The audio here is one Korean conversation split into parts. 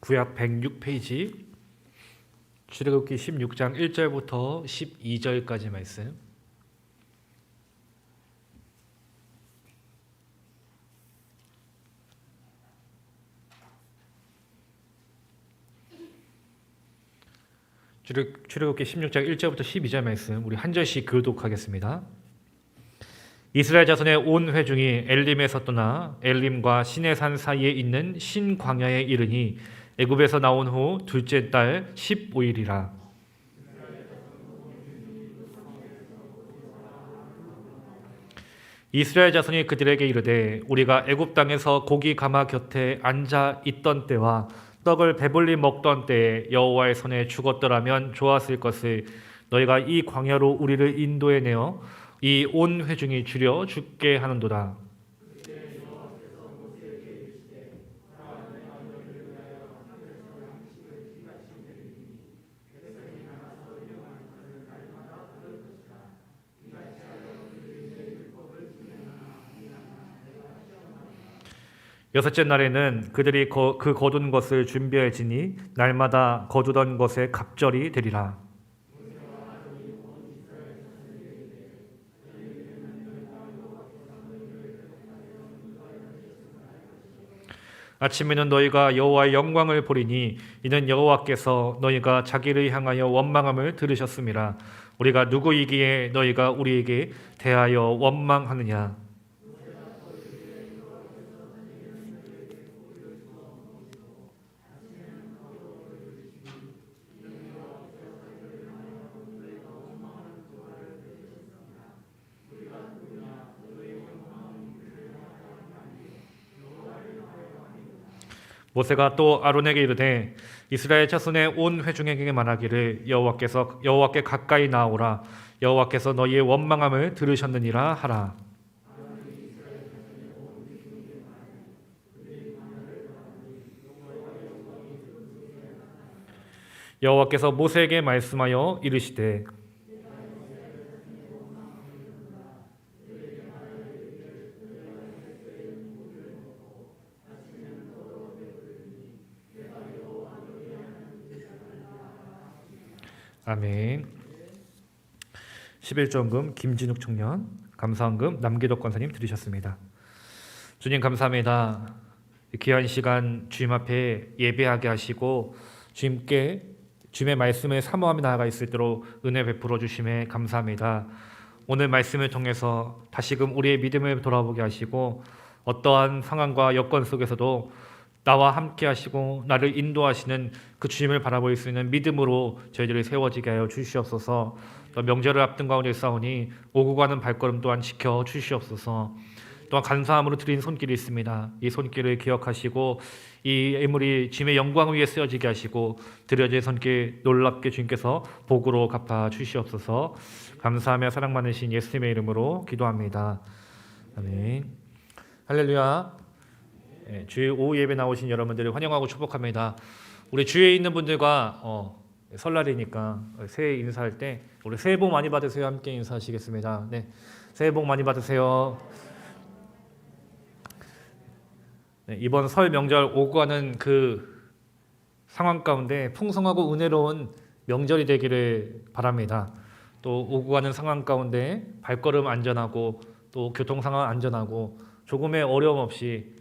구약 106페이지 출애굽기 16장 1절부터 12절까지 말씀. 출애굽기 16장 1절부터 12절 말씀 우리 한 절씩 교독하겠습니다. 이스라엘 자손의 온 회중이 엘림에서 떠나 엘림과 시내산 사이에 있는 신광야에 이르니 애굽에서 나온 후 둘째 달 15일이라. 이스라엘 자손이 그들에게 이르되 우리가 애굽 땅에서 고기 가마 곁에 앉아 있던 때와 떡을 배불리 먹던 때에 여호와의 손에 죽었더라면 좋았을 것을 너희가 이 광야로 우리를 인도해 내어 이 온 회중이 주려 죽게 하는도다. 여섯째 날에는 그들이 그 거둔 것을 준비할지니 날마다 거두던 것에 갑절이 되리라. 아침에는 너희가 여호와의 영광을 보리니 이는 여호와께서 너희가 자기를 향하여 원망함을 들으셨음이라. 우리가 누구이기에 너희가 우리에게 대하여 원망하느냐. 모세가 또 아론에게 이르되 이스라엘 자손의 온 회중에게 말하기를 여호와께 가까이 나오라. 여호와께서 너희의 원망함을 들으셨느니라 하라. 여호와께서 모세에게 말씀하여 이르시되 아멘. 11조원금 김진욱 청년, 감사원금 남기덕 권사님 들으셨습니다. 주님 감사합니다. 귀한 시간 주님 앞에 예배하게 하시고 주님의 말씀을 사모하며 나아가 있을 수 있도록 은혜 베풀어 주심에 감사합니다. 오늘 말씀을 통해서 다시금 우리의 믿음을 돌아보게 하시고 어떠한 상황과 여건 속에서도 나와 함께 하시고 나를 인도하시는 그 주님을 바라볼 수 있는 믿음으로 저희들이 세워지게 하여 주시옵소서. 또 명절을 앞둔 가운데 싸우니 오고 가는 발걸음 또한 지켜 주시옵소서. 또한 감사함으로 드린 손길이 있습니다. 이 손길을 기억하시고 이 예물이 주님의 영광 위에 쓰여지게 하시고 드려진 손길 놀랍게 주님께서 복으로 갚아 주시옵소서. 감사하며 사랑 많으신 예수님의 이름으로 기도합니다. 아멘. 할렐루야. 주일 오후 예배 나오신 여러분들을 환영하고 축복합니다. 우리 주위에 있는 분들과 설날이니까 새해 인사할 때 우리 새해 복 많이 받으세요 함께 인사하시겠습니다. 네, 새해 복 많이 받으세요. 네, 이번 설 명절 오고 가는 그 상황 가운데 풍성하고 은혜로운 명절이 되기를 바랍니다. 또 오고 가는 상황 가운데 발걸음 안전하고 또 교통 상황 안전하고 조금의 어려움 없이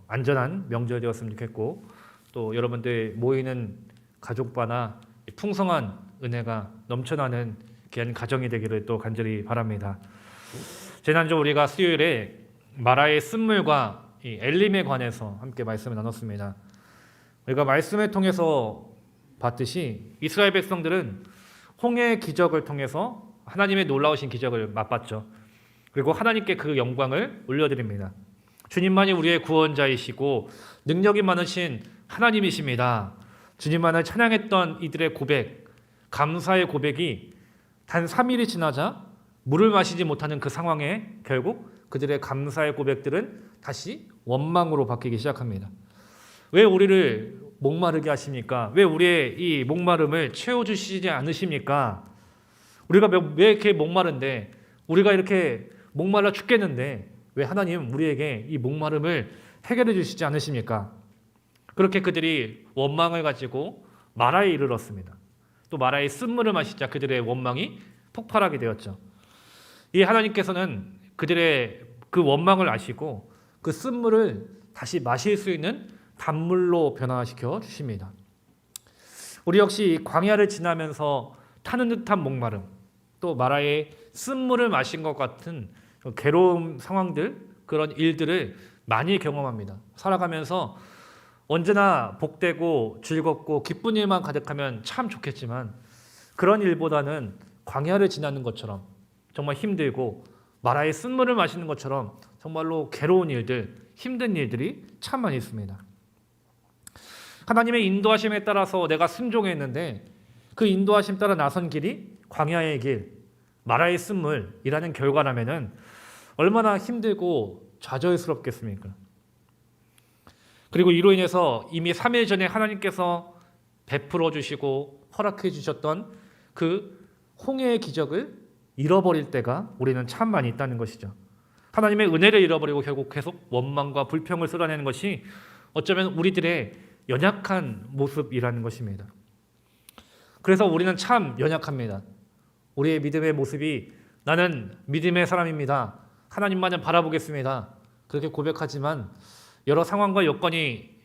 안전한 명절 되었으면 좋겠고 또 여러분들 모이는 가족바나 풍성한 은혜가 넘쳐나는 귀한 가정이 되기를 또 간절히 바랍니다. 지난주 우리가 수요일에 마라의 쓴물과 이 엘림에 관해서 함께 말씀을 나눴습니다. 우리가 말씀을 통해서 봤듯이 이스라엘 백성들은 홍해의 기적을 통해서 하나님의 놀라우신 기적을 맛봤죠. 그리고 하나님께 그 영광을 올려드립니다. 주님만이 우리의 구원자이시고 능력이 많으신 하나님이십니다. 주님만을 찬양했던 이들의 고백, 감사의 고백이 단 3일이 지나자 물을 마시지 못하는 그 상황에 결국 그들의 감사의 고백들은 다시 원망으로 바뀌기 시작합니다. 왜 우리를 목마르게 하십니까? 왜 우리의 이 목마름을 채워주시지 않으십니까? 우리가 왜 이렇게 목마른데, 우리가 이렇게 목말라 죽겠는데 왜 하나님 우리에게 이 목마름을 해결해 주시지 않으십니까? 그렇게 그들이 원망을 가지고 마라에 이르렀습니다. 또 마라의 쓴물을 마시자 그들의 원망이 폭발하게 되었죠. 이 하나님께서는 그들의 그 원망을 아시고 그 쓴물을 다시 마실 수 있는 단물로 변화시켜 주십니다. 우리 역시 광야를 지나면서 타는 듯한 목마름, 또 마라의 쓴물을 마신 것 같은 괴로운 상황들, 그런 일들을 많이 경험합니다. 살아가면서 언제나 복되고 즐겁고 기쁜 일만 가득하면 참 좋겠지만 그런 일보다는 광야를 지나는 것처럼 정말 힘들고 마라의 쓴물을 마시는 것처럼 정말로 괴로운 일들, 힘든 일들이 참 많이 있습니다. 하나님의 인도하심에 따라서 내가 순종했는데 그 인도하심 따라 나선 길이 광야의 길, 마라의 쓴물이라는 결과라면은 얼마나 힘들고 좌절스럽겠습니까? 그리고 이로 인해서 이미 3일 전에 하나님께서 베풀어 주시고 허락해 주셨던 그 홍해의 기적을 잃어버릴 때가 우리는 참 많이 있다는 것이죠. 하나님의 은혜를 잃어버리고 결국 계속 원망과 불평을 쏟아내는 것이 어쩌면 우리들의 연약한 모습이라는 것입니다. 그래서 우리는 참 연약합니다. 우리의 믿음의 모습이 나는 믿음의 사람입니다. 하나님만을 바라보겠습니다. 그렇게 고백하지만 여러 상황과 여건이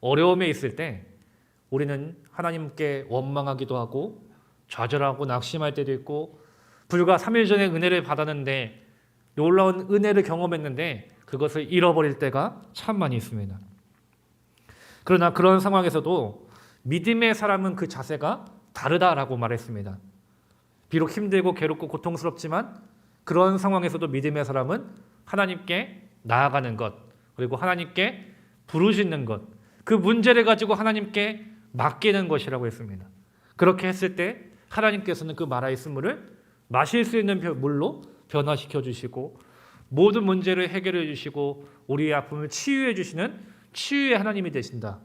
어려움에 있을 때 우리는 하나님께 원망하기도 하고 좌절하고 낙심할 때도 있고 불과 3일 전에 은혜를 받았는데 놀라운 은혜를 경험했는데 그것을 잃어버릴 때가 참 많이 있습니다. 그러나 그런 상황에서도 믿음의 사람은 그 자세가 다르다라고 말했습니다. 비록 힘들고 괴롭고 고통스럽지만 그런 상황에서도 믿음의 사람은 하나님께 나아가는 것, 그리고 하나님께 부르짖는 것, 그 문제를 가지고 하나님께 맡기는 것이라고 했습니다. 그렇게 했을 때 하나님께서는 그 마라의 쓴물을 마실 수 있는 물로 변화시켜 주시고 모든 문제를 해결해 주시고 우리의 아픔을 치유해 주시는 치유의 하나님이 되신다.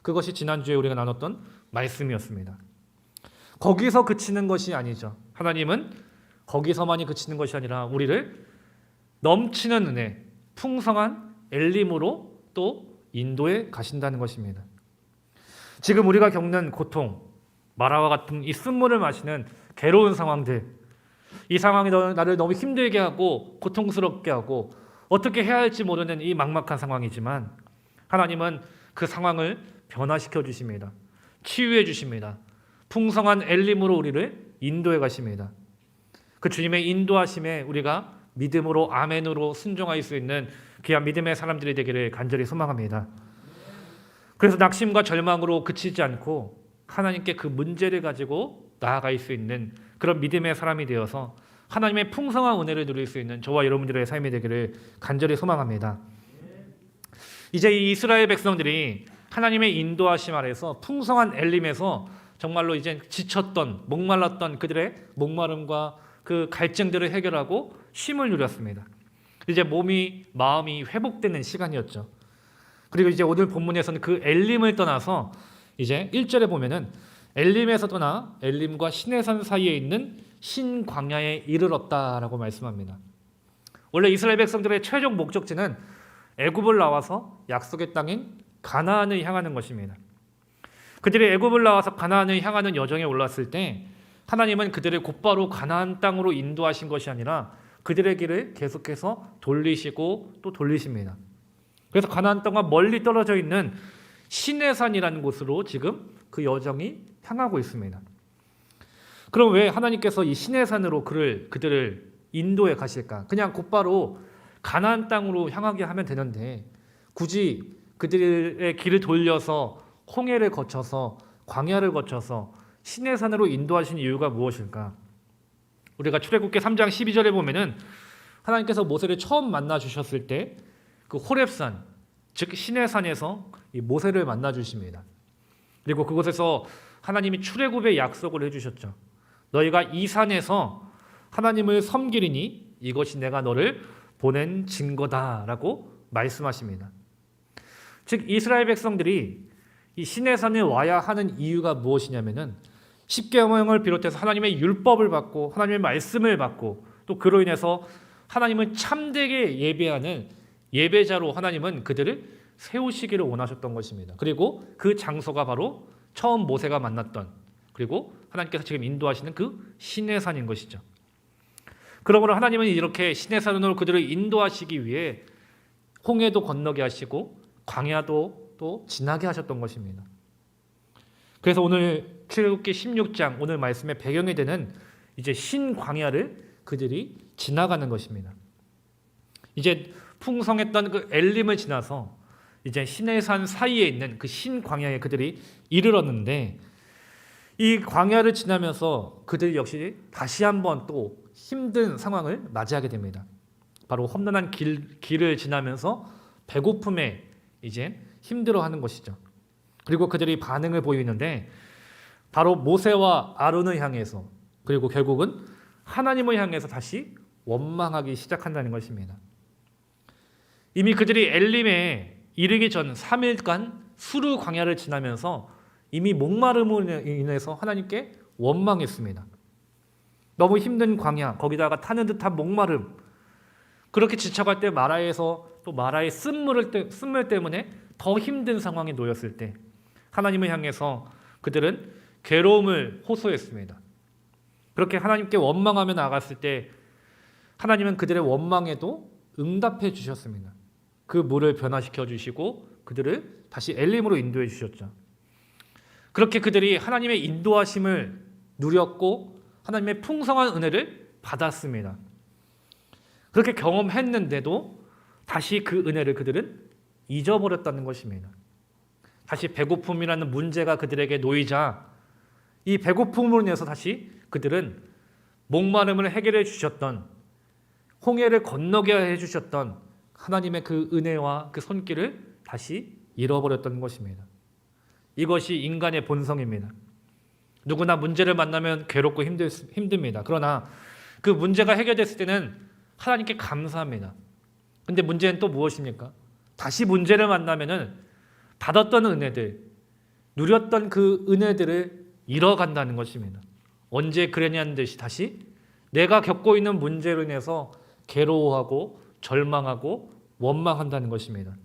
그것이 지난주에 우리가 나눴던 말씀이었습니다. 거기서 그치는 것이 아니죠. 하나님은 거기서만이 그치는 것이 아니라 우리를 넘치는 은혜, 풍성한 엘림으로 또 인도에 가신다는 것입니다. 지금 우리가 겪는 고통, 마라와 같은 이 쓴물을 마시는 괴로운 상황들, 이 상황이 나를 너무 힘들게 하고 고통스럽게 하고 어떻게 해야 할지 모르는 이 막막한 상황이지만 하나님은 그 상황을 변화시켜 주십니다. 치유해 주십니다. 풍성한 엘림으로 우리를 인도해 가십니다. 그 주님의 인도하심에 우리가 믿음으로 아멘으로 순종할 수 있는 귀한 믿음의 사람들이 되기를 간절히 소망합니다. 그래서 낙심과 절망으로 그치지 않고 하나님께 그 문제를 가지고 나아갈 수 있는 그런 믿음의 사람이 되어서 하나님의 풍성한 은혜를 누릴 수 있는 저와 여러분들의 삶이 되기를 간절히 소망합니다. 이제 이 이스라엘 백성들이 하나님의 인도하심 아래서 풍성한 엘림에서 정말로 이제 지쳤던 목말랐던 그들의 목마름과 그 갈증들을 해결하고 쉼을 누렸습니다. 이제 몸이 마음이 회복되는 시간이었죠. 그리고 이제 오늘 본문에서는 그 엘림을 떠나서 이제 1절에 보면은 엘림에서 떠나 엘림과 시내산 사이에 있는 신광야에 이르렀다라고 말씀합니다. 원래 이스라엘 백성들의 최종 목적지는 애굽을 나와서 약속의 땅인 가나안을 향하는 것입니다. 그들이 애굽을 나와서 가나안을 향하는 여정에 올랐을 때 하나님은 그들을 곧바로 가나안 땅으로 인도하신 것이 아니라 그들의 길을 계속해서 돌리시고 또 돌리십니다. 그래서 가나안 땅과 멀리 떨어져 있는 시내산이라는 곳으로 지금 그 여정이 향하고 있습니다. 그럼 왜 하나님께서 이 시내산으로 그들을 인도해 가실까? 그냥 곧바로 가나안 땅으로 향하게 하면 되는데 굳이 그들의 길을 돌려서 홍해를 거쳐서 광야를 거쳐서 시내산으로 인도하신 이유가 무엇일까? 우리가 출애굽기 3장 12절에 보면은 하나님께서 모세를 처음 만나 주셨을 때 그 호렙산, 즉 시내산에서 이 모세를 만나 주십니다. 그리고 그곳에서 하나님이 출애굽의 약속을 해주셨죠. 너희가 이 산에서 하나님을 섬기리니 이것이 내가 너를 보낸 증거다라고 말씀하십니다. 즉 이스라엘 백성들이 이 시내산에 와야 하는 이유가 무엇이냐면은 십계명을 비롯해서 하나님의 율법을 받고 하나님의 말씀을 받고 또 그로 인해서 하나님을 참되게 예배하는 예배자로 하나님은 그들을 세우시기를 원하셨던 것입니다. 그리고 그 장소가 바로 처음 모세가 만났던, 그리고 하나님께서 지금 인도하시는 그 시내산인 것이죠. 그러므로 하나님은 이렇게 시내산으로 그들을 인도하시기 위해 홍해도 건너게 하시고 광야도 또 지나게 하셨던 것입니다. 그래서 오늘 출애굽기 16장 오늘 말씀의 배경이 되는 이제 신광야를 그들이 지나가는 것입니다. 이제 풍성했던 그 엘림을 지나서 이제 시내산 사이에 있는 그 신광야에 그들이 이르렀는데, 이 광야를 지나면서 그들 역시 다시 한번 또 힘든 상황을 맞이하게 됩니다. 바로 험난한 길을 지나면서 배고픔에 이제 힘들어하는 것이죠. 그리고 그들이 반응을 보이는데 바로 모세와 아론을 향해서, 그리고 결국은 하나님을 향해서 다시 원망하기 시작한다는 것입니다. 이미 그들이 엘림에 이르기 전 3일간 수르 광야를 지나면서 이미 목마름으로 인해서 하나님께 원망했습니다. 너무 힘든 광야, 거기다가 타는 듯한 목마름, 그렇게 지쳐갈 때 마라에서 또 마라의 쓴물 때문에 더 힘든 상황에 놓였을 때 하나님을 향해서 그들은 괴로움을 호소했습니다. 그렇게 하나님께 원망하며 나아갔을 때 하나님은 그들의 원망에도 응답해 주셨습니다. 그 물을 변화시켜 주시고 그들을 다시 엘림으로 인도해 주셨죠. 그렇게 그들이 하나님의 인도하심을 누렸고 하나님의 풍성한 은혜를 받았습니다. 그렇게 경험했는데도 다시 그 은혜를 그들은 잊어버렸다는 것입니다. 다시 배고픔이라는 문제가 그들에게 놓이자 이 배고픔으로 인해서 다시 그들은 목마름을 해결해 주셨던, 홍해를 건너게 해주셨던 하나님의 그 은혜와 그 손길을 다시 잃어버렸던 것입니다. 이것이 인간의 본성입니다. 누구나 문제를 만나면 괴롭고 힘듭니다. 그러나 그 문제가 해결됐을 때는 하나님께 감사합니다. 근데 문제는 또 무엇입니까? 다시 문제를 만나면은 받았던 은혜들, 누렸던 그 은혜들을 잃어간다는 것입니다. 언제 그랬냐는 듯이 다시 내가 겪고 있는 문제로 인해서 괴로워하고 절망하고 원망한다는 것입니다.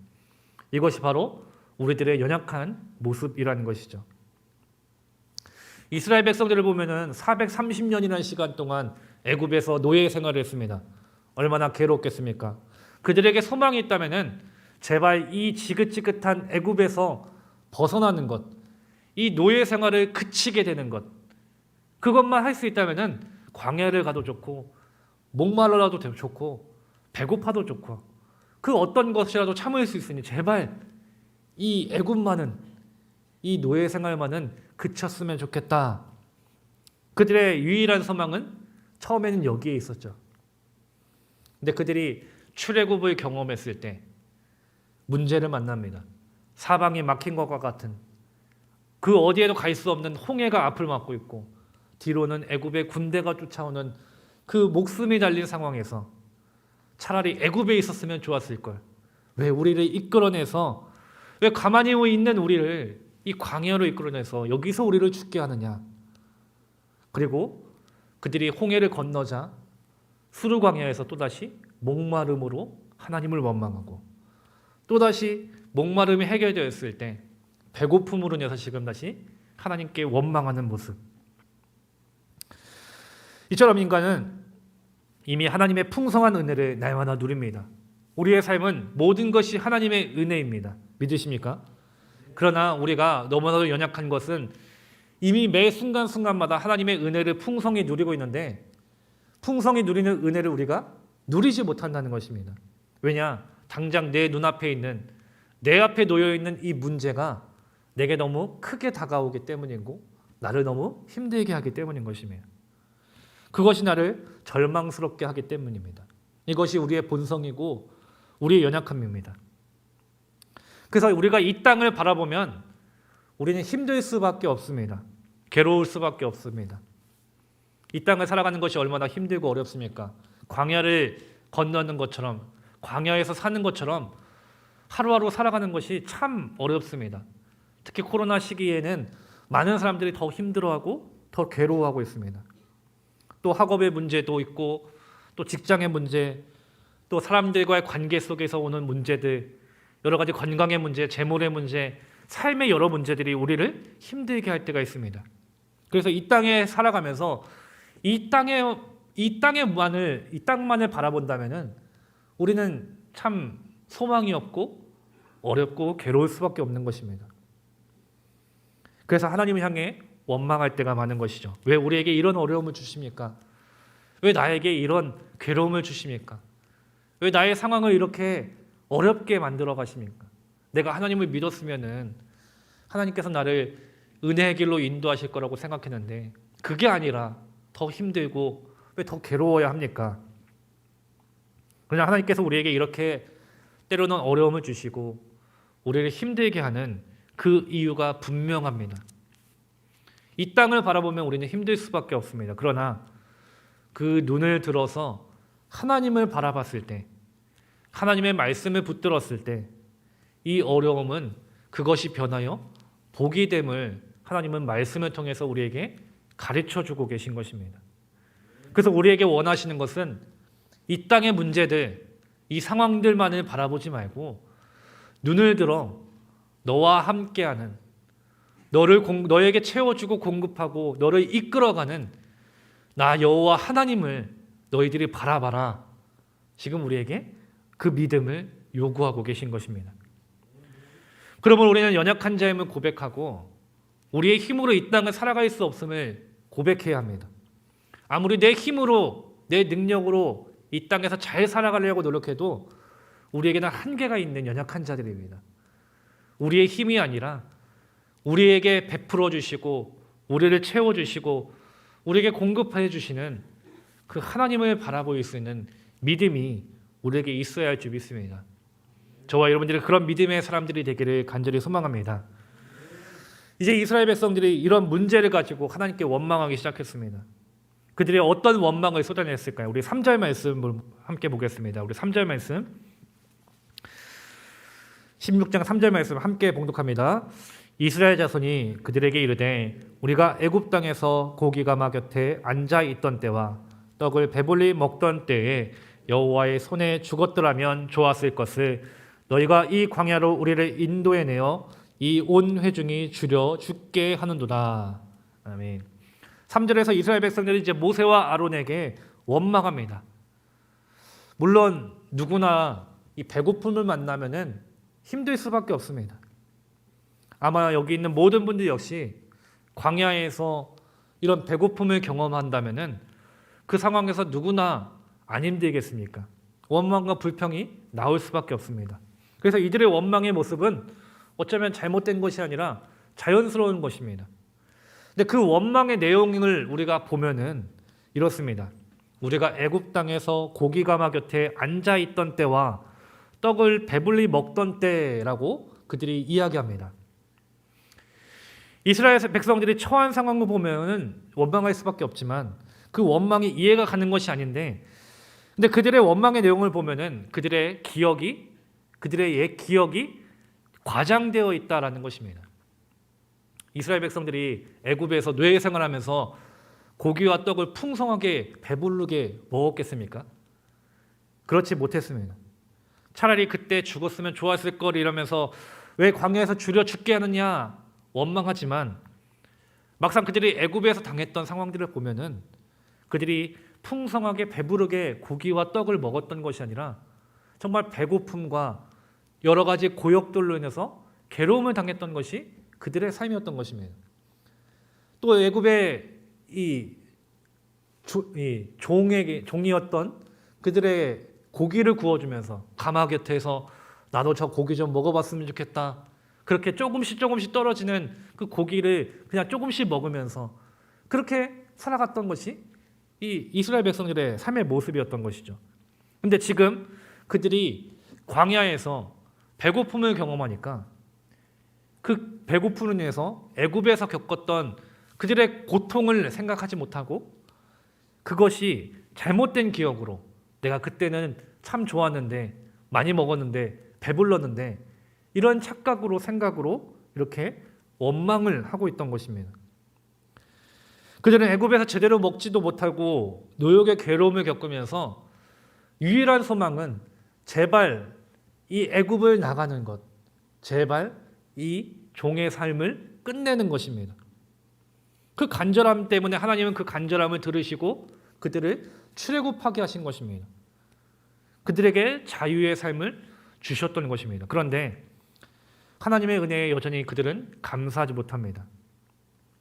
이것이 바로 우리들의 연약한 모습이라는 것이죠. 이스라엘 백성들을 보면은 430년이라는 시간 동안 애굽에서 노예 생활을 했습니다. 얼마나 괴롭겠습니까? 그들에게 소망이 있다면은 제발 이 지긋지긋한 애굽에서 벗어나는 것, 이 노예 생활을 그치게 되는 것, 그것만 할 수 있다면은 광야를 가도 좋고 목마르라도 좋고 배고파도 좋고 그 어떤 것이라도 참을 수 있으니 제발 이 애굽만은, 이 노예 생활만은 그쳤으면 좋겠다. 그들의 유일한 소망은 처음에는 여기에 있었죠. 근데 그들이 출애굽을 경험했을 때 문제를 만납니다. 사방이 막힌 것과 같은, 그 어디에도 갈 수 없는 홍해가 앞을 막고 있고 뒤로는 애굽의 군대가 쫓아오는 그 목숨이 달린 상황에서 차라리 애굽에 있었으면 좋았을 걸. 왜 우리를 이끌어내서, 왜 가만히 있는 우리를 이 광야로 이끌어내서 여기서 우리를 죽게 하느냐. 그리고 그들이 홍해를 건너자 수르 광야에서 또다시 목마름으로 하나님을 원망하고, 또다시 목마름이 해결되었을 때 배고픔으로 인해서 지금 다시 하나님께 원망하는 모습. 이처럼 인간은 이미 하나님의 풍성한 은혜를 날마다 누립니다. 우리의 삶은 모든 것이 하나님의 은혜입니다. 믿으십니까? 그러나 우리가 너무나도 연약한 것은 이미 매 순간순간마다 하나님의 은혜를 풍성히 누리고 있는데 풍성히 누리는 은혜를 우리가 누리지 못한다는 것입니다. 왜냐? 당장 내 눈앞에 있는, 내 앞에 놓여있는 이 문제가 내게 너무 크게 다가오기 때문이고 나를 너무 힘들게 하기 때문인 것입니다. 그것이 나를 절망스럽게 하기 때문입니다. 이것이 우리의 본성이고 우리의 연약함입니다. 그래서 우리가 이 땅을 바라보면 우리는 힘들 수밖에 없습니다. 괴로울 수밖에 없습니다. 이 땅을 살아가는 것이 얼마나 힘들고 어렵습니까? 광야를 건너는 것처럼, 광야에서 사는 것처럼 하루하루 살아가는 것이 참 어렵습니다. 특히 코로나 시기에는 많은 사람들이 더 힘들어하고 더 괴로워하고 있습니다. 또 학업의 문제도 있고 또 직장의 문제, 또 사람들과의 관계 속에서 오는 문제들, 여러 가지 건강의 문제, 재물의 문제, 삶의 여러 문제들이 우리를 힘들게 할 때가 있습니다. 그래서 이 땅에 살아가면서 이 땅만을 바라본다면은 우리는 참 소망이 없고 어렵고 괴로울 수밖에 없는 것입니다. 그래서 하나님을 향해 원망할 때가 많은 것이죠. 왜 우리에게 이런 어려움을 주십니까? 왜 나에게 이런 괴로움을 주십니까? 왜 나의 상황을 이렇게 어렵게 만들어 가십니까? 내가 하나님을 믿었으면은 하나님께서 나를 은혜의 길로 인도하실 거라고 생각했는데 그게 아니라 더 힘들고 왜 더 괴로워야 합니까? 그냥 하나님께서 우리에게 이렇게 때로는 어려움을 주시고 우리를 힘들게 하는 그 이유가 분명합니다. 이 땅을 바라보면 우리는 힘들 수밖에 없습니다. 그러나 그 눈을 들어서 하나님을 바라봤을 때, 하나님의 말씀을 붙들었을 때 이 어려움은 그것이 변하여 복이 됨을 하나님은 말씀을 통해서 우리에게 가르쳐주고 계신 것입니다. 그래서 우리에게 원하시는 것은 이 땅의 문제들, 이 상황들만을 바라보지 말고 눈을 들어 너와 함께하는, 너에게 채워주고 공급하고 너를 이끌어가는 나 여호와 하나님을 너희들이 바라봐라. 지금 우리에게 그 믿음을 요구하고 계신 것입니다. 그러면 우리는 연약한 자임을 고백하고 우리의 힘으로 이 땅을 살아갈 수 없음을 고백해야 합니다. 아무리 내 힘으로, 내 능력으로 이 땅에서 잘 살아가려고 노력해도 우리에게는 한계가 있는 연약한 자들입니다. 우리의 힘이 아니라 우리에게 베풀어 주시고 우리를 채워 주시고 우리에게 공급해 주시는 그 하나님을 바라볼 수 있는 믿음이 우리에게 있어야 할 줄 믿습니다. 저와 여러분들이 그런 믿음의 사람들이 되기를 간절히 소망합니다. 이제 이스라엘 백성들이 이런 문제를 가지고 하나님께 원망하기 시작했습니다. 그들이 어떤 원망을 쏟아냈을까요? 우리 3절 말씀을 함께 보겠습니다. 우리 3절 말씀 16장 3절 말씀 함께 봉독합니다. 이스라엘 자손이 그들에게 이르되 우리가 애굽 땅에서 고기가마 곁에 앉아 있던 때와 떡을 배불리 먹던 때에 여호와의 손에 죽었더라면 좋았을 것을 너희가 이 광야로 우리를 인도해내어 이 온 회중이 줄여 죽게 하는도다. 아멘. 3절에서 이스라엘 백성들이 이제 모세와 아론에게 원망합니다. 물론 누구나 이 배고픔을 만나면은 힘들 수밖에 없습니다. 아마 여기 있는 모든 분들 역시 광야에서 이런 배고픔을 경험한다면은 그 상황에서 누구나 안 힘들겠습니까? 원망과 불평이 나올 수밖에 없습니다. 그래서 이들의 원망의 모습은 어쩌면 잘못된 것이 아니라 자연스러운 것입니다. 근데 그 원망의 내용을 우리가 보면은 이렇습니다. 우리가 애굽 땅에서 고기가마 곁에 앉아 있던 때와 떡을 배불리 먹던 때라고 그들이 이야기합니다. 이스라엘 백성들이 처한 상황을 보면은 원망할 수밖에 없지만 그 원망이 이해가 가는 것이 아닌데, 근데 그들의 원망의 내용을 보면은 그들의 옛 기억이 과장되어 있다라는 것입니다. 이스라엘 백성들이 애굽에서 노예 생활하면서 고기와 떡을 풍성하게 배부르게 먹었겠습니까? 그렇지 못했습니다. 차라리 그때 죽었으면 좋았을 걸 이러면서 왜 광야에서 줄여 죽게 하느냐 원망하지만 막상 그들이 애굽에서 당했던 상황들을 보면은 그들이 풍성하게 배부르게 고기와 떡을 먹었던 것이 아니라 정말 배고픔과 여러 가지 고역들로 인해서 괴로움을 당했던 것이 그들의 삶이었던 것입니다. 또 애굽의 종이었던 그들의 고기를 구워주면서 가마 곁에서 나도 저 고기 좀 먹어봤으면 좋겠다. 그렇게 조금씩 떨어지는 그 고기를 그냥 조금씩 먹으면서 그렇게 살아갔던 것이 이 이스라엘 백성들의 삶의 모습이었던 것이죠. 근데 지금 그들이 광야에서 배고픔을 경험하니까 그 배고픔을 인해서 애굽에서 겪었던 그들의 고통을 생각하지 못하고 그것이 잘못된 기억으로 내가 그때는 참 좋았는데 많이 먹었는데 배불렀는데 이런 착각으로 생각으로 이렇게 원망을 하고 있던 것입니다. 그들은 애굽에서 제대로 먹지도 못하고 노역의 괴로움을 겪으면서 유일한 소망은 제발 이 애굽을 나가는 것, 제발 이 종의 삶을 끝내는 것입니다. 그 간절함 때문에 하나님은 그 간절함을 들으시고 그들을 출애굽하게 하신 것입니다. 그들에게 자유의 삶을 주셨던 것입니다. 그런데 하나님의 은혜에 여전히 그들은 감사하지 못합니다.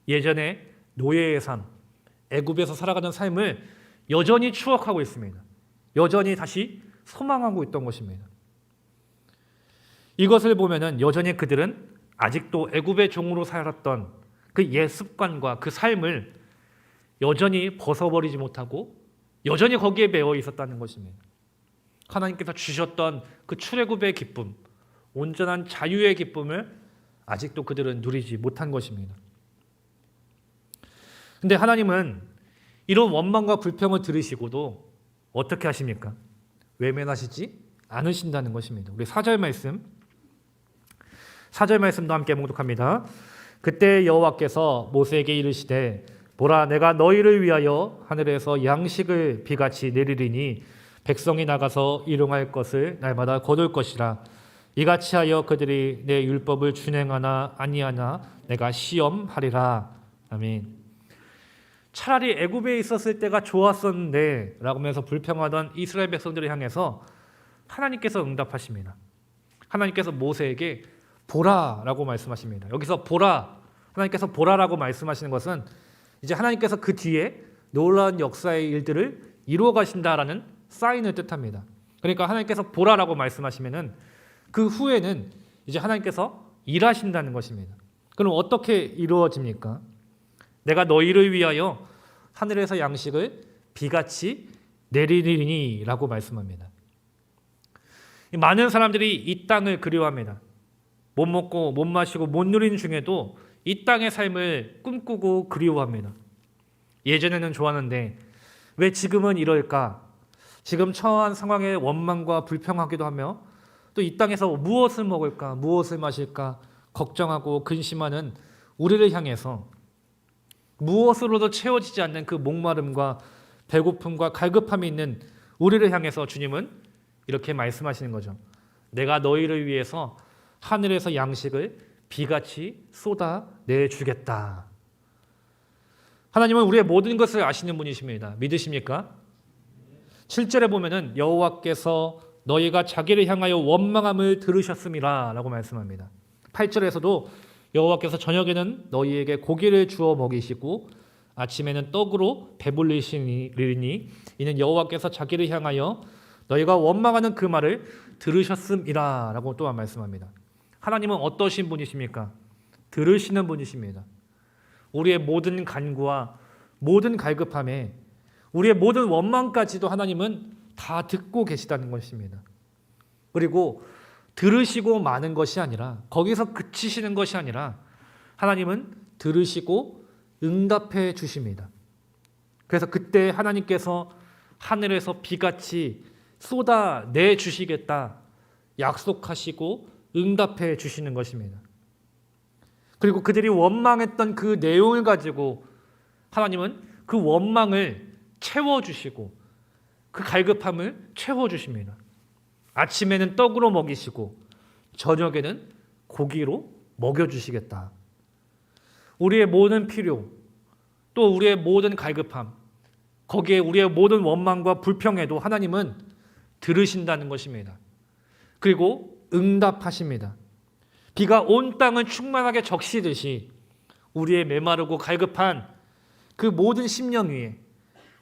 예전에 노예의 삶, 애굽에서 살아가는 삶을 여전히 추억하고 있습니다. 여전히 다시 소망하고 있던 것입니다. 이것을 보면은 여전히 그들은 아직도 애굽의 종으로 살았던 그 옛 습관과 그 삶을 여전히 벗어버리지 못하고 여전히 거기에 매여 있었다는 것입니다. 하나님께서 주셨던 그 출애굽의 기쁨, 온전한 자유의 기쁨을 아직도 그들은 누리지 못한 것입니다. 근데 하나님은 이런 원망과 불평을 들으시고도 어떻게 하십니까? 외면하시지 않으신다는 것입니다. 우리 4절 말씀도 함께 묵독합니다. 그때 여호와께서 모세에게 이르시되 보라 내가 너희를 위하여 하늘에서 양식을 비같이 내리리니 백성이 나가서 일용할 것을 날마다 거둘 것이라 이같이 하여 그들이 내 율법을 준행하나 아니하나 내가 시험하리라. 아멘. 차라리 애굽에 있었을 때가 좋았었는데 라고 하면서 불평하던 이스라엘 백성들을 향해서 하나님께서 응답하십니다. 하나님께서 모세에게 보라라고 말씀하십니다. 여기서 보라, 하나님께서 보라라고 말씀하시는 것은 이제 하나님께서 그 뒤에 놀라운 역사의 일들을 이루어 가신다라는 사인을 뜻합니다. 그러니까 하나님께서 보라라고 말씀하시면은 그 후에는 이제 하나님께서 일하신다는 것입니다. 그럼 어떻게 이루어집니까? 내가 너희를 위하여 하늘에서 양식을 비같이 내리리니 라고 말씀합니다. 많은 사람들이 이 땅을 그리워합니다. 못 먹고 못 마시고 못 누린 중에도 이 땅의 삶을 꿈꾸고 그리워합니다. 예전에는 좋았는데 왜 지금은 이럴까? 지금 처한 상황에 원망과 불평하기도 하며 또 이 땅에서 무엇을 먹을까? 무엇을 마실까? 걱정하고 근심하는 우리를 향해서 무엇으로도 채워지지 않는 그 목마름과 배고픔과 갈급함이 있는 우리를 향해서 주님은 이렇게 말씀하시는 거죠. 내가 너희를 위해서 하늘에서 양식을 비같이 쏟아내주겠다. 하나님은 우리의 모든 것을 아시는 분이십니다. 믿으십니까? 7절에 보면은 여호와께서 너희가 자기를 향하여 원망함을 들으셨음이라 라고 말씀합니다. 8절에서도 여호와께서 저녁에는 너희에게 고기를 주어 먹이시고 아침에는 떡으로 배불리시니 이는 여호와께서 자기를 향하여 너희가 원망하는 그 말을 들으셨음이라 라고 또한 말씀합니다. 하나님은 어떠신 분이십니까? 들으시는 분이십니다. 우리의 모든 간구와 모든 갈급함에 우리의 모든 원망까지도 하나님은 다 듣고 계시다는 것입니다. 그리고 들으시고 마는 것이 아니라 거기서 그치시는 것이 아니라 하나님은 들으시고 응답해 주십니다. 그래서 그때 하나님께서 하늘에서 비같이 쏟아내 주시겠다 약속하시고 응답해 주시는 것입니다. 그리고 그들이 원망했던 그 내용을 가지고 하나님은 그 원망을 채워주시고 그 갈급함을 채워주십니다. 아침에는 떡으로 먹이시고 저녁에는 고기로 먹여주시겠다. 우리의 모든 필요 또 우리의 모든 갈급함 거기에 우리의 모든 원망과 불평에도 하나님은 들으신다는 것입니다. 그리고 응답하십니다. 비가 온 땅을 충만하게 적시듯이 우리의 메마르고 갈급한 그 모든 심령 위에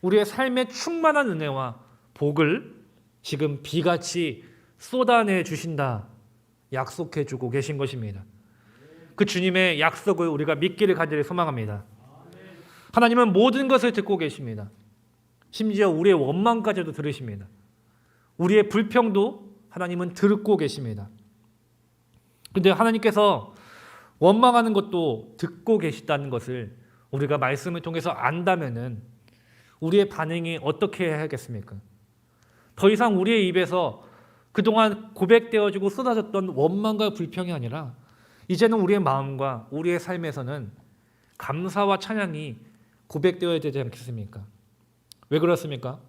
우리의 삶에 충만한 은혜와 복을 지금 비같이 쏟아내 주신다 약속해 주고 계신 것입니다. 그 주님의 약속을 우리가 믿기를 간절히 소망합니다. 하나님은 모든 것을 듣고 계십니다. 심지어 우리의 원망까지도 들으십니다. 우리의 불평도 하나님은 듣고 계십니다. 그런데 하나님께서 원망하는 것도 듣고 계시다는 것을 우리가 말씀을 통해서 안다면은 우리의 반응이 어떻게 해야겠습니까? 더 이상 우리의 입에서 그동안 고백되어지고 쏟아졌던 원망과 불평이 아니라 이제는 우리의 마음과 우리의 삶에서는 감사와 찬양이 고백되어야 되지 않겠습니까? 왜 그렇습니까?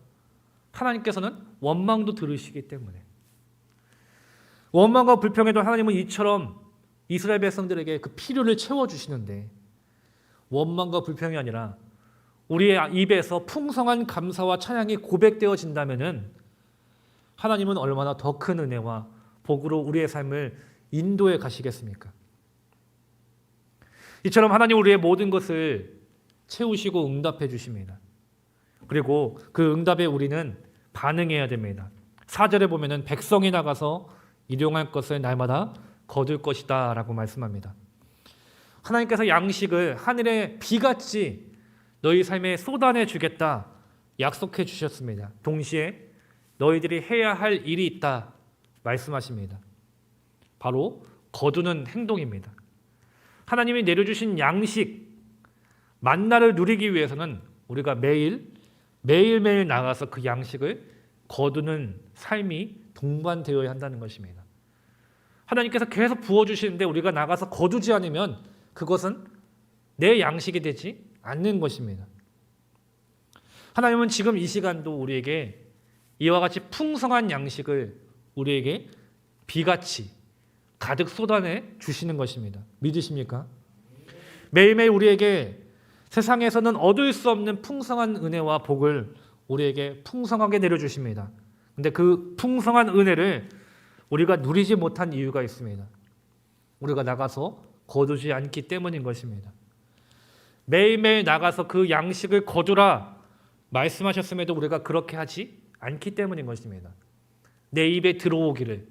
하나님께서는 원망도 들으시기 때문에 원망과 불평에도 하나님은 이처럼 이스라엘 백성들에게 그 필요를 채워주시는데 원망과 불평이 아니라 우리의 입에서 풍성한 감사와 찬양이 고백되어진다면 하나님은 얼마나 더 큰 은혜와 복으로 우리의 삶을 인도해 가시겠습니까? 이처럼 하나님 우리의 모든 것을 채우시고 응답해 주십니다. 그리고 그 응답에 우리는 반응해야 됩니다. 4절에 보면은 백성이 나가서 일용할 것을 날마다 거둘 것이다 라고 말씀합니다. 하나님께서 양식을 하늘의 비같이 너희 삶에 쏟아내 주겠다 약속해 주셨습니다. 동시에 너희들이 해야 할 일이 있다 말씀하십니다. 바로 거두는 행동입니다. 하나님이 내려주신 양식 만나를 누리기 위해서는 우리가 매일매일 나가서 그 양식을 거두는 삶이 동반되어야 한다는 것입니다. 하나님께서 계속 부어주시는데 우리가 나가서 거두지 않으면 그것은 내 양식이 되지 않는 것입니다. 하나님은 지금 이 시간도 우리에게 이와 같이 풍성한 양식을 우리에게 비같이 가득 쏟아내 주시는 것입니다. 믿으십니까? 매일매일 우리에게 세상에서는 얻을 수 없는 풍성한 은혜와 복을 우리에게 풍성하게 내려주십니다. 근데 그 풍성한 은혜를 우리가 누리지 못한 이유가 있습니다. 우리가 나가서 거두지 않기 때문인 것입니다. 매일매일 나가서 그 양식을 거두라 말씀하셨음에도 우리가 그렇게 하지 않기 때문인 것입니다. 내 입에 들어오기를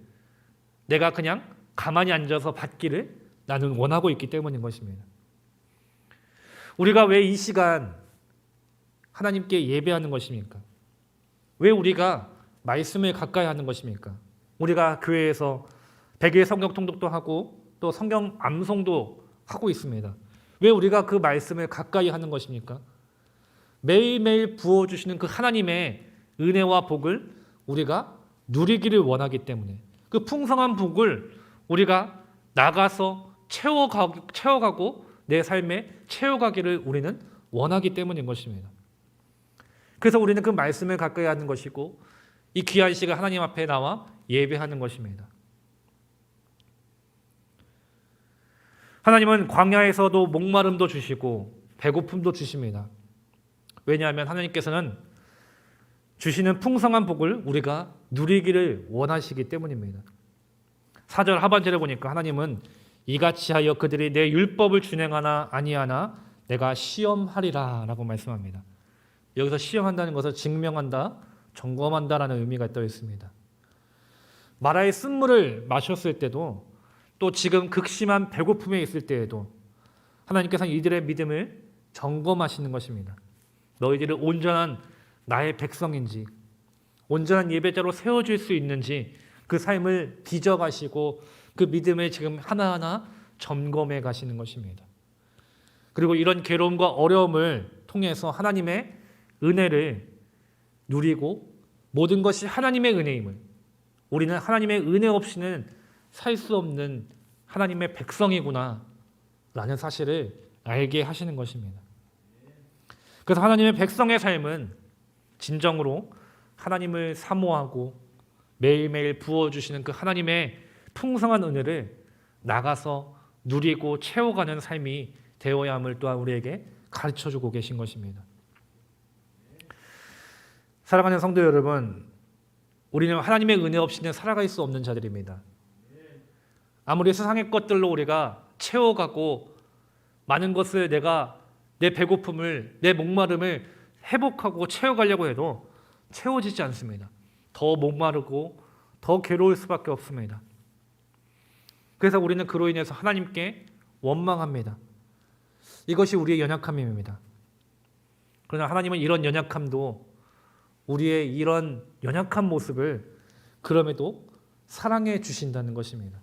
내가 그냥 가만히 앉아서 받기를 나는 원하고 있기 때문인 것입니다. 우리가 왜 이 시간 하나님께 예배하는 것입니까? 왜 우리가 말씀을 가까이 하는 것입니까? 우리가 교회에서 100일 성경 통독도 하고 또 성경 암송도 하고 있습니다. 왜 우리가 그 말씀을 가까이 하는 것입니까? 매일매일 부어주시는 그 하나님의 은혜와 복을 우리가 누리기를 원하기 때문에 그 풍성한 복을 우리가 나가서 채워가고 내 삶에 채워가기를 우리는 원하기 때문인 것입니다. 그래서 우리는 그 말씀을 가까이 하는 것이고 이 귀한 시간 하나님 앞에 나와 예배하는 것입니다. 하나님은 광야에서도 목마름도 주시고 배고픔도 주십니다. 왜냐하면 하나님께서는 주시는 풍성한 복을 우리가 누리기를 원하시기 때문입니다. 4절 하반절에 보니까 하나님은 이같이 하여 그들이 내 율법을 준행하나 아니하나 내가 시험하리라 라고 말씀합니다. 여기서 시험한다는 것을 증명한다, 점검한다라는 의미가 떠 있습니다. 마라의 쓴물을 마셨을 때도 또 지금 극심한 배고픔에 있을 때에도 하나님께서는 이들의 믿음을 점검하시는 것입니다. 너희들이 온전한 나의 백성인지 온전한 예배자로 세워질 수 있는지 그 삶을 뒤져가시고 그 믿음을 지금 하나하나 점검해 가시는 것입니다. 그리고 이런 괴로움과 어려움을 통해서 하나님의 은혜를 누리고 모든 것이 하나님의 은혜임을 우리는 하나님의 은혜 없이는 살 수 없는 하나님의 백성이구나 라는 사실을 알게 하시는 것입니다. 그래서 하나님의 백성의 삶은 진정으로 하나님을 사모하고 매일매일 부어주시는 그 하나님의 풍성한 은혜를 나가서 누리고 채워가는 삶이 되어야 함을 또한 우리에게 가르쳐주고 계신 것입니다. 사랑하는 성도 여러분, 우리는 하나님의 은혜 없이는 살아갈 수 없는 자들입니다. 아무리 세상의 것들로 우리가 채워가고 많은 것을 내 배고픔을, 내 목마름을 회복하고 채워가려고 해도 채워지지 않습니다. 더 목마르고 더 괴로울 수밖에 없습니다. 그래서 우리는 그로 인해서 하나님께 원망합니다. 이것이 우리의 연약함입니다. 그러나 하나님은 이런 연약함도 우리의 이런 연약한 모습을 그럼에도 사랑해 주신다는 것입니다.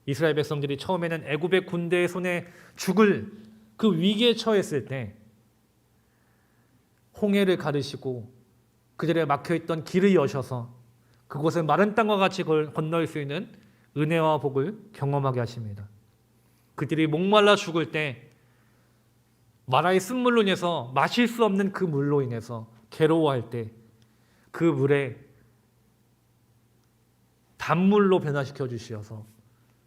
이스라엘 백성들이 처음에는 애굽의 군대의 손에 죽을 그 위기에 처했을 때 홍해를 가르시고 그들의 막혀있던 길을 여셔서 그곳을 마른 땅과 같이 건널 수 있는 은혜와 복을 경험하게 하십니다. 그들이 목말라 죽을 때 마라의 쓴물로 인해서 마실 수 없는 그 물로 인해서 괴로워할 때 그 물에 단물로 변화시켜 주시어서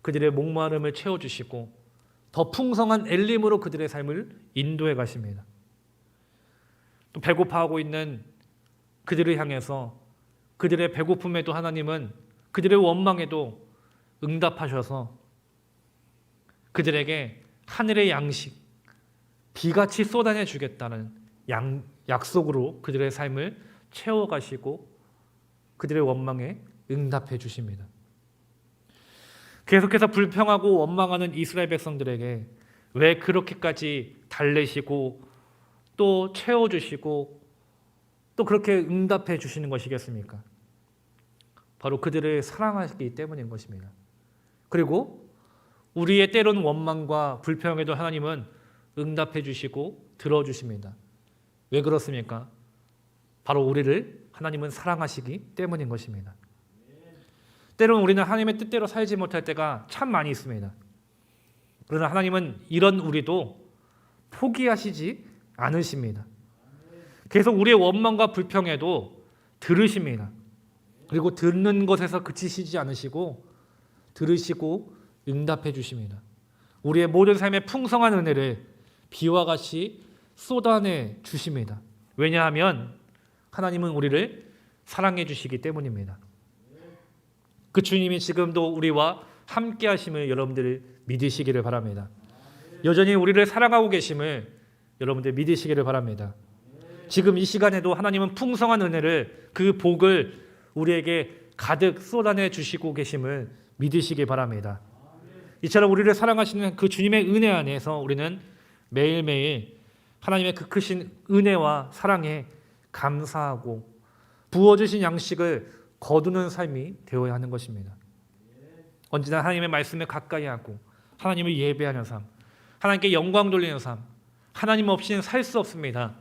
그들의 목마름을 채워주시고 더 풍성한 엘림으로 그들의 삶을 인도해 가십니다. 또 배고파하고 있는 그들을 향해서 그들의 배고픔에도 하나님은 그들의 원망에도 응답하셔서 그들에게 하늘의 양식, 비같이 쏟아내 주겠다는 약속으로 그들의 삶을 채워가시고 그들의 원망에 응답해 주십니다. 계속해서 불평하고 원망하는 이스라엘 백성들에게 왜 그렇게까지 달래시고 또 채워주시고 또 그렇게 응답해 주시는 것이겠습니까? 바로 그들을 사랑하시기 때문인 것입니다. 그리고 우리의 때론 원망과 불평에도 하나님은 응답해 주시고 들어주십니다. 왜 그렇습니까? 바로 우리를 하나님은 사랑하시기 때문인 것입니다. 때론 우리는 하나님의 뜻대로 살지 못할 때가 참 많이 있습니다. 그러나 하나님은 이런 우리도 포기하시지 않으십니다. 계속 우리의 원망과 불평에도 들으십니다. 그리고 듣는 것에서 그치시지 않으시고 들으시고 응답해 주십니다. 우리의 모든 삶의 풍성한 은혜를 비와 같이 쏟아내 주십니다. 왜냐하면 하나님은 우리를 사랑해 주시기 때문입니다. 그 주님이 지금도 우리와 함께 하심을 여러분들 믿으시기를 바랍니다. 여전히 우리를 사랑하고 계심을 여러분들 믿으시기를 바랍니다. 지금 이 시간에도 하나님은 풍성한 은혜를, 그 복을 우리에게 가득 쏟아내 주시고 계심을 믿으시기 바랍니다. 이처럼 우리를 사랑하시는 그 주님의 은혜 안에서 우리는 매일매일 하나님의 그 크신 은혜와 사랑에 감사하고 부어주신 양식을 거두는 삶이 되어야 하는 것입니다. 언제나 하나님의 말씀에 가까이 하고 하나님을 예배하는 삶, 하나님께 영광 돌리는 삶, 하나님 없이는 살 수 없습니다.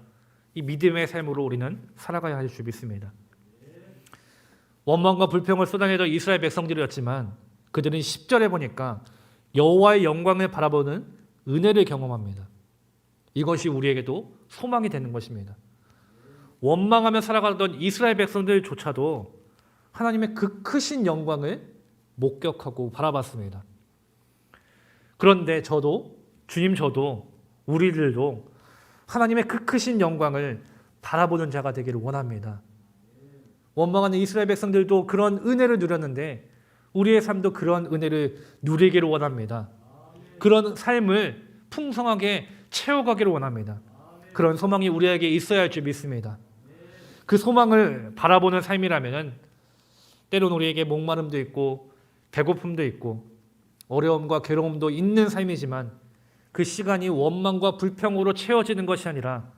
이 믿음의 삶으로 우리는 살아가야 할 줄 믿습니다. 원망과 불평을 쏟아내던 이스라엘 백성들이었지만 그들은 10절에 보니까 여호와의 영광을 바라보는 은혜를 경험합니다. 이것이 우리에게도 소망이 되는 것입니다. 원망하며 살아가던 이스라엘 백성들조차도 하나님의 그 크신 영광을 목격하고 바라봤습니다. 그런데 저도 우리들도 하나님의 그 크신 영광을 바라보는 자가 되기를 원합니다. 원망하는 이스라엘 백성들도 그런 은혜를 누렸는데 우리의 삶도 그런 은혜를 누리기를 원합니다. 그런 삶을 풍성하게 채워가기를 원합니다. 그런 소망이 우리에게 있어야 할 줄 믿습니다. 그 소망을 바라보는 삶이라면 때론 우리에게 목마름도 있고 배고픔도 있고 어려움과 괴로움도 있는 삶이지만 그 시간이 원망과 불평으로 채워지는 것이 아니라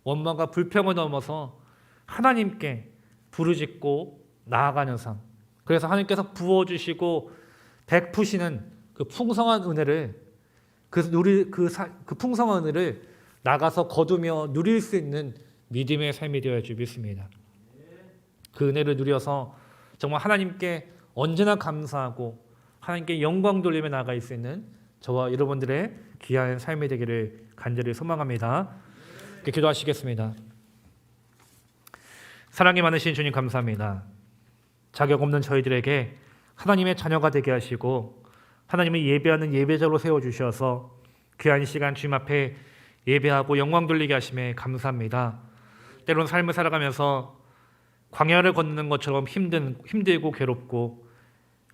원망과 불평을 넘어서 하나님께 부르짖고 나아가는 삶, 그래서 하나님께서 부어주시고 베푸시는 그 풍성한 은혜를 그 풍성한 은혜를 나가서 거두며 누릴 수 있는 믿음의 삶이 되어야 할 줄 믿습니다. 그 은혜를 누려서 정말 하나님께 언제나 감사하고 하나님께 영광 돌리며 나아갈 수 있는 저와 여러분들의 귀한 삶이 되기를 간절히 소망합니다. 기도하시겠습니다. 사랑이 많으신 주님 감사합니다. 자격 없는 저희들에게 하나님의 자녀가 되게 하시고 하나님을 예배하는 예배자로 세워주셔서 귀한 시간 주님 앞에 예배하고 영광 돌리게 하심에 감사합니다. 때론 삶을 살아가면서 광야를 걷는 것처럼 힘들고 괴롭고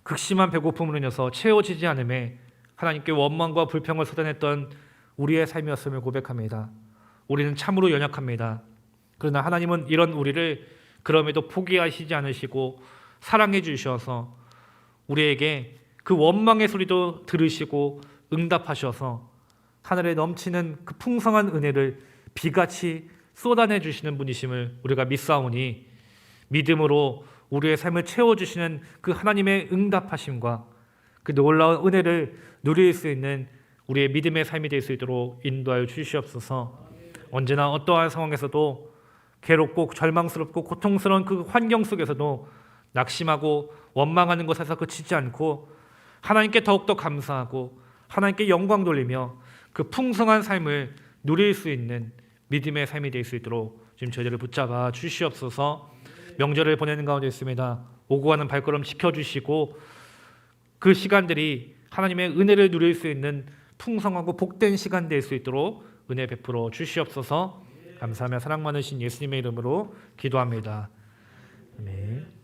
극심한 배고픔으로 인해서 채워지지 않음에 하나님께 원망과 불평을 쏟아냈던 우리의 삶이었음을 고백합니다. 우리는 참으로 연약합니다. 그러나 하나님은 이런 우리를 그럼에도 포기하시지 않으시고 사랑해 주셔서 우리에게 그 원망의 소리도 들으시고 응답하셔서 하늘에 넘치는 그 풍성한 은혜를 비같이 쏟아내 주시는 분이심을 우리가 믿사오니 믿음으로 우리의 삶을 채워주시는 그 하나님의 응답하심과 그 놀라운 은혜를 누릴 수 있는 우리의 믿음의 삶이 될 수 있도록 인도하여 주시옵소서. 언제나 어떠한 상황에서도 괴롭고 절망스럽고 고통스러운 그 환경 속에서도 낙심하고 원망하는 것에서 그치지 않고 하나님께 더욱더 감사하고 하나님께 영광 돌리며 그 풍성한 삶을 누릴 수 있는 믿음의 삶이 될 수 있도록 지금 저희들을 붙잡아 주시옵소서. 명절을 보내는 가운데 있습니다. 오고 가는 발걸음 지켜주시고 그 시간들이 하나님의 은혜를 누릴 수 있는 풍성하고 복된 시간 될 수 있도록 은혜 베풀어 주시옵소서. 감사하며 사랑 많으신 예수님의 이름으로 기도합니다. 아멘.